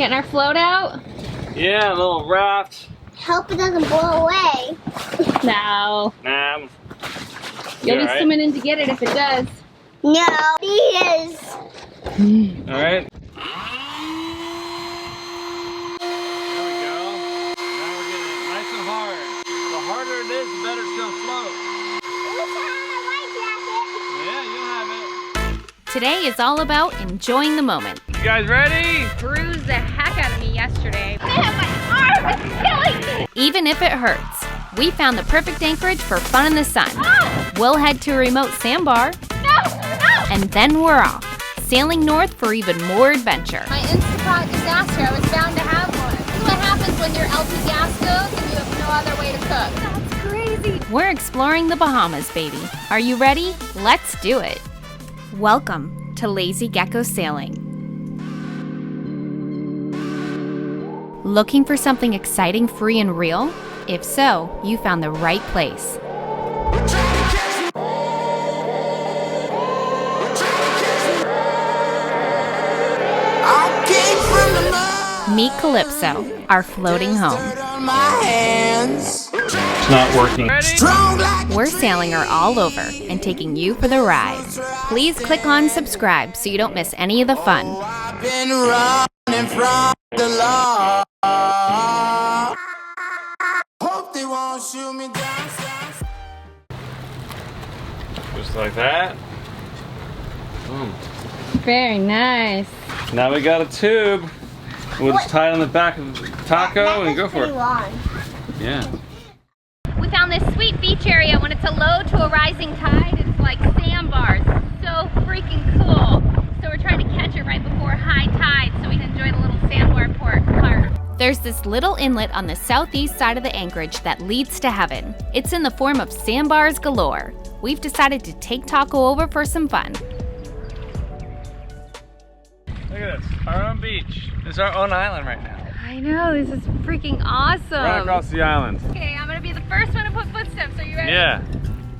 Getting our float out? Yeah, a little raft. Hope it doesn't blow away. No. Nah. You'll be swimming in to get it if it does. No, it is. All right. There we go. Now we're getting it nice and hard. The harder it is, the better it's gonna float. Yeah, you'll have it. Today is all about enjoying the moment. You guys ready? Bruised the heck out of me yesterday. Man, my arm is killing me. Even if it hurts, we found the perfect anchorage for fun in the sun. We'll head to a remote sandbar, and then we're off, sailing north for even more adventure. My Instapot disaster, I was bound to have one. This is what happens when your LP gas goes and you have no other way to cook. That's crazy. We're exploring the Bahamas, baby. Are you ready? Let's do it. Welcome to Lazy Gecko Sailing. Looking for something exciting, free, and real? If so, you found the right place. Meet Calypso, our floating home. It's not working. We're sailing her all over and taking you for the ride. Please click on subscribe so you don't miss any of the fun. I've been running from the law. Hope they won't shoot me down. Just like that. Boom. Very nice. Now we got a tube. We'll just tie it on the back of the taco and go for it. Yeah. We found this sweet beach area. When it's a low to a rising tide, it's like sandbars. So freaking cool. So we're trying to catch it right before high tide so we can enjoy the little sandbar part. There's this little inlet on the southeast side of the anchorage that leads to heaven. It's in the form of sandbars galore. We've decided to take Taco over for some fun. Look at this, our own beach. This is our own island right now. I know, this is freaking awesome. Right across the island. Okay, I'm gonna be the first one to put footsteps. Are you ready? Yeah.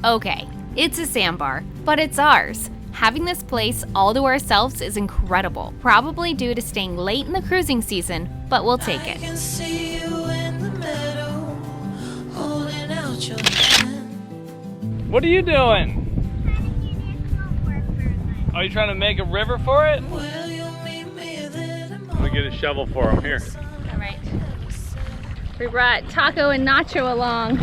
Okay, it's a sandbar, but it's ours. Having this place all to ourselves is incredible, probably due to staying late in the cruising season, but we'll take it. What are you doing? Are you trying to make a river for it? Let me get a shovel for him. Here. All right. We brought Taco and Nacho along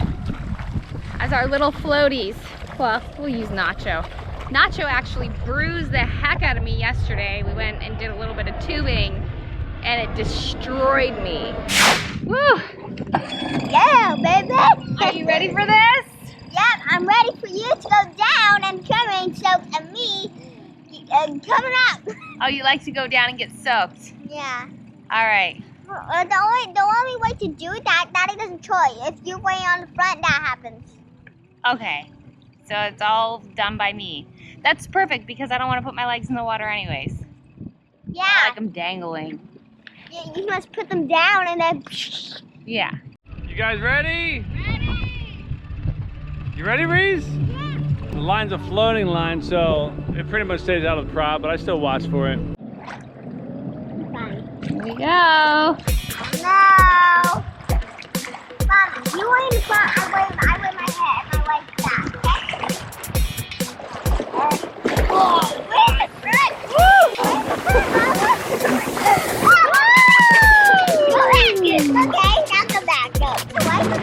as our little floaties. Well, we'll use Nacho. Nacho actually bruised the heck out of me yesterday. We went and did a little bit of tubing and it destroyed me. Woo! Yeah, baby. Are you ready for this? Yep, I'm ready for you to go down and coming soaked and me coming up. Oh, you like to go down and get soaked? Yeah. All right. The only way to do that, Daddy doesn't choice. If you way on the front, that happens. Okay. So it's all done by me. That's perfect because I don't want to put my legs in the water anyways. Yeah. I like them dangling. You must put them down and then. Yeah. You guys ready? Ready. You ready, Reese? Yeah. The line's a floating line, so it pretty much stays out of the prop, but I still watch for it. Here we go. No. Mom, you wait in front. I wave my head. I like that. Okay? Oh, wait. Woo! Go back, kids. Okay, now come back. Go. Wipe the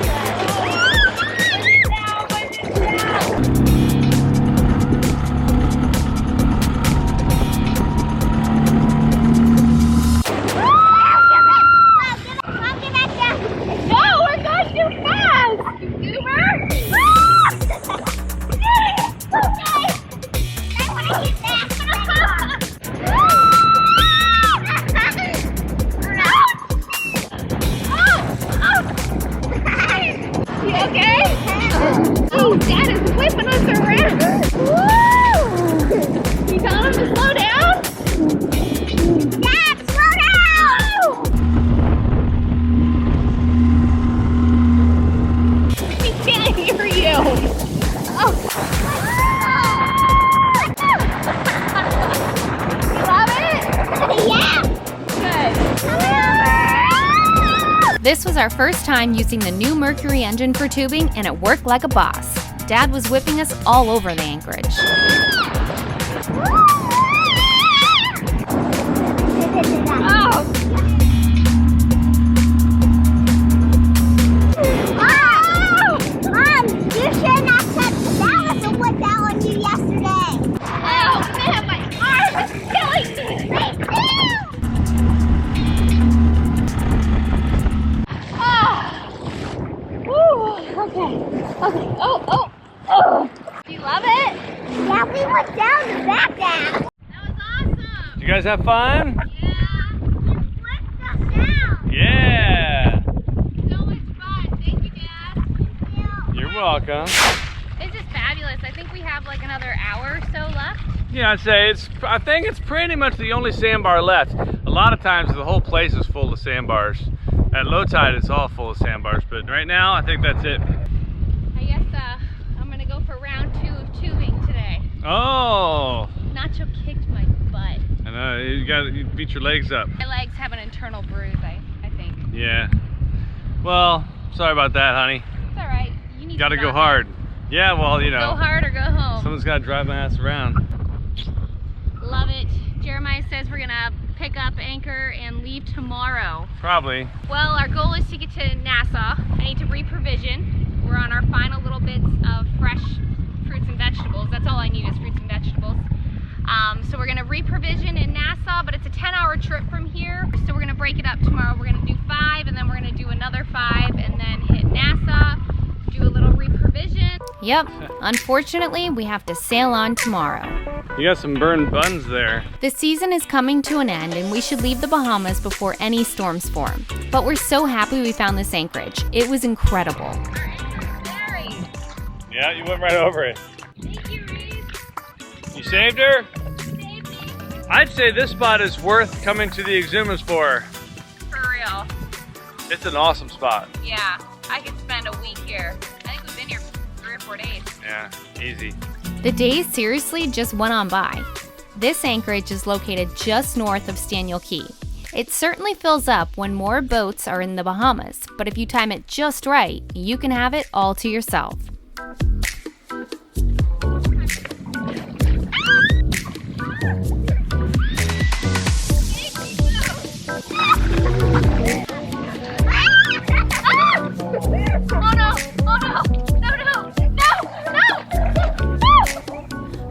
This was our first time using the new Mercury engine for tubing, and it worked like a boss. Dad was whipping us all over the anchorage. You guys have fun? Yeah. You flipped us down. Yeah. So much fun. Thank you, Dad. You're welcome. This is fabulous. I think we have like another hour or so left. Yeah, I'd say I think it's pretty much the only sandbar left. A lot of times the whole place is full of sandbars. At low tide, it's all full of sandbars, but right now, I think that's it. I guess I'm gonna go for round 2 of tubing today. Oh. Nacho kicked my butt. I know, you beat your legs up. My legs have an internal bruise, I think. Yeah. Well, sorry about that, honey. It's all right. You need Gotta to go stop hard. it. Yeah, well, you know. Go hard or go home. Someone's gotta drive my ass around. Love it. Jeremiah says we're gonna pick up anchor and leave tomorrow. Probably. Well, our goal is to get to Nassau. I need to re-provision. We're on our final little bits of fresh fruits and vegetables. That's all I need is fruits and vegetables. So we're gonna re-provision in Nassau, but it's a 10-hour trip from here. So we're gonna break it up tomorrow. We're gonna do 5, and then we're gonna do another 5, and then hit Nassau, do a little re-provision. Yep, unfortunately, we have to sail on tomorrow. You got some burned buns there. The season is coming to an end, and we should leave the Bahamas before any storms form. But we're so happy we found this anchorage. It was incredible. Yeah, you went right over it. Thank you, Reese. You saved her? Saved me. I'd say this spot is worth coming to the Exumas for. For real. It's an awesome spot. Yeah, I could spend a week here. I think we've been here 3 or 4 days. Yeah, easy. The days seriously just went on by. This anchorage is located just north of Staniel Key. It certainly fills up when more boats are in the Bahamas, but if you time it just right, you can have it all to yourself.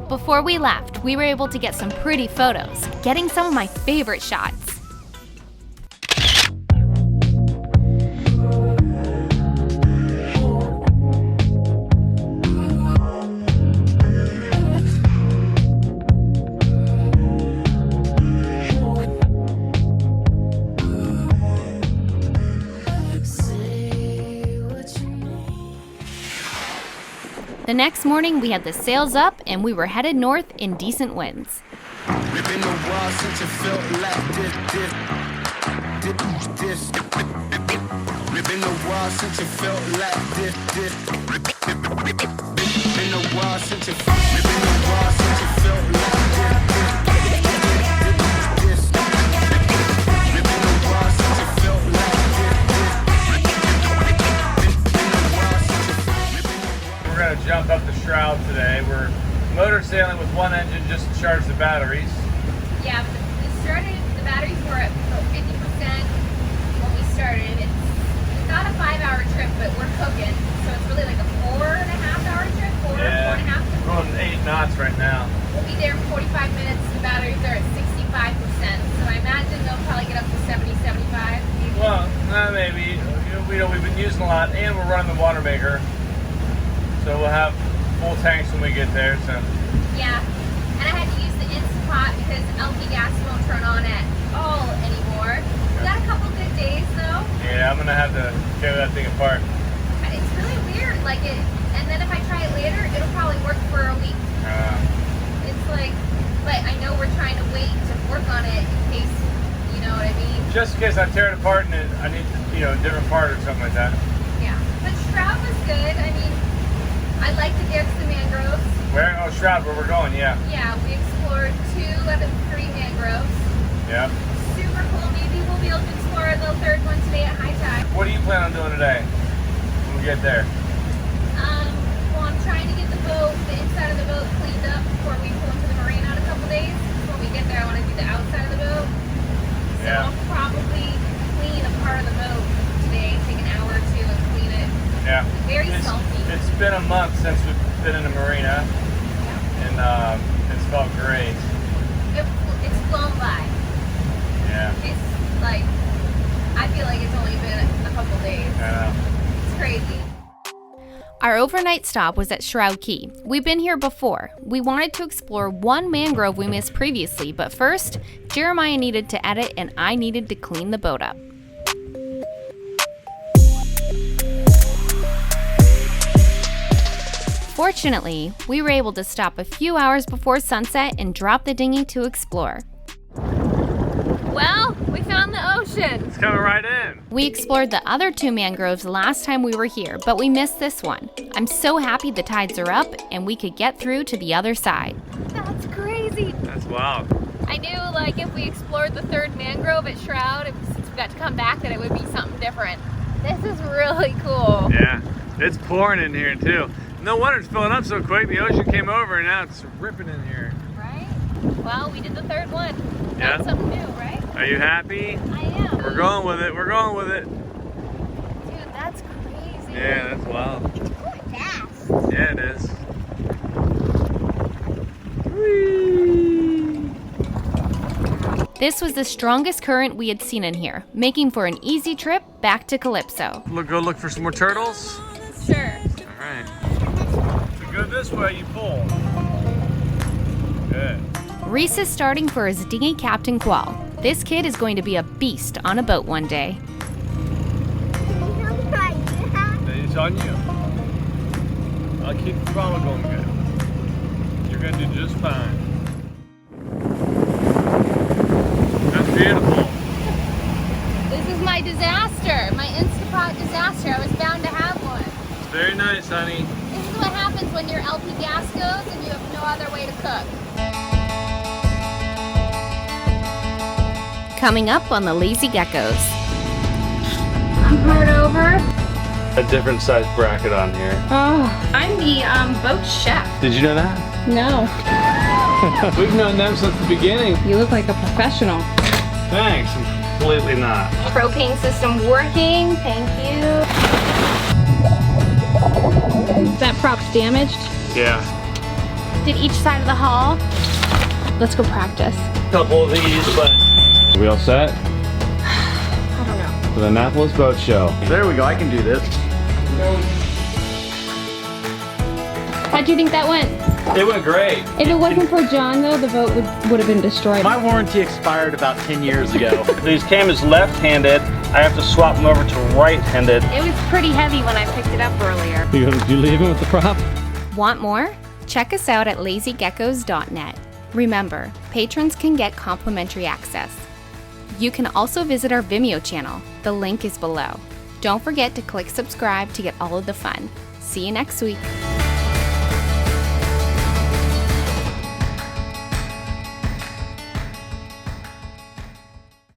Before we left, we were able to get some pretty photos, getting some of my favorite shots. The next morning, we had the sails up and we were headed north in decent winds. Ripping the wall since you felt like this. Ripping the wall since you felt like this. Ripping the wall since you felt like Jump up the shroud today. We're motor sailing with one engine just to charge the batteries. Yeah, the batteries were at 50% when we started. It's not a 5-hour trip, but we're cooking, so it's really like a 4.5-hour trip, 4.5. We're going 8 knots right now. We'll be there in 45 minutes. The batteries are at 65%, so I imagine they'll probably get up to 70, 75. Well, maybe. We've been using a lot, and we're running the water maker. So we'll have full tanks when we get there. So yeah, and I had to use the Instant Pot because LP gas won't turn on at all anymore. We got a couple good days though. Yeah, I'm gonna have to tear that thing apart. It's really weird, like it. And then if I try it later, it'll probably work for a week. It's like, but I know we're trying to wait to work on it in case, you know what I mean. Just in case I tear it apart and I need, a different part or something like that. Yeah, but Shroud was good. I mean, I like to get to the mangroves. Where? Oh, Shroud, where we're going, yeah. Yeah, we explored 2 out of 3 mangroves. Yeah. Super cool. Maybe we'll be able to explore the 3rd one today at high tide. what do you plan on doing today when we get there? Well, I'm trying to get the inside of the boat cleaned up before we pull into the marina in a couple days. When we get there, I want to do the outside of the boat. So Yeah. I'll probably clean a part of the boat today, take an hour or two and clean it. Yeah. Very salty. It's been a month since we've been in the marina, and it's felt great. It's flown by. Yeah. It's like, I feel like it's only been a couple days. I know. It's crazy. Our overnight stop was at Shroud Key. We've been here before. We wanted to explore one mangrove we missed previously, but first, Jeremiah needed to edit and I needed to clean the boat up. Fortunately, we were able to stop a few hours before sunset and drop the dinghy to explore. Well, we found the ocean. It's coming right in. We explored the other two mangroves last time we were here, but we missed this one. I'm so happy the tides are up and we could get through to the other side. That's crazy. That's wild. I knew like if we explored the third mangrove at Shroud, since we got to come back, that it would be something different. This is really cool. Yeah. It's pouring in here too. No wonder it's filling up so quick. The ocean came over and now it's ripping in here. Right? Well, we did the third one. Yeah. That's something new, right? Are you happy? I am. We're going with it. We're going with it. Dude, that's crazy. Yeah, that's wild. It's going fast. Yeah, it is. This was the strongest current we had seen in here, making for an easy trip back to Calypso. Go look for some more turtles. Sure. All right. So go this way, you pull. Good. Reese is starting for his dinghy captain qual. This kid is going to be a beast on a boat one day. It's on you. I'll keep the throttle going good. You're going to do just fine. That's beautiful. This is my disaster, my Instapot disaster. I was bound to have one. It's very nice, honey. This is what happens when your LP gas goes and you have no other way to cook. Coming up on the Lazy Geckos. I'm poured over. A different size bracket on here. Oh, I'm the boat chef. Did you know that? No, We've known them since the beginning. you look like a professional. Thanks. Completely not. Propane system working, thank you. That prop's damaged. Yeah. Did each side of the hull? Let's go practice. Couple of these, but. Are we all set? I don't know. For the Annapolis Boat Show. There we go, I can do this. How'd you think that went? It went great. If it wasn't for John though, the boat would have been destroyed. My warranty expired about 10 years ago. These cameras left-handed. I have to swap them over to right-handed. It was pretty heavy when I picked it up earlier. You leaving with the prop? Want more? Check us out at lazygeckos.net. Remember, patrons can get complimentary access. You can also visit our Vimeo channel. The link is below. Don't forget to click subscribe to get all of the fun. See you next week.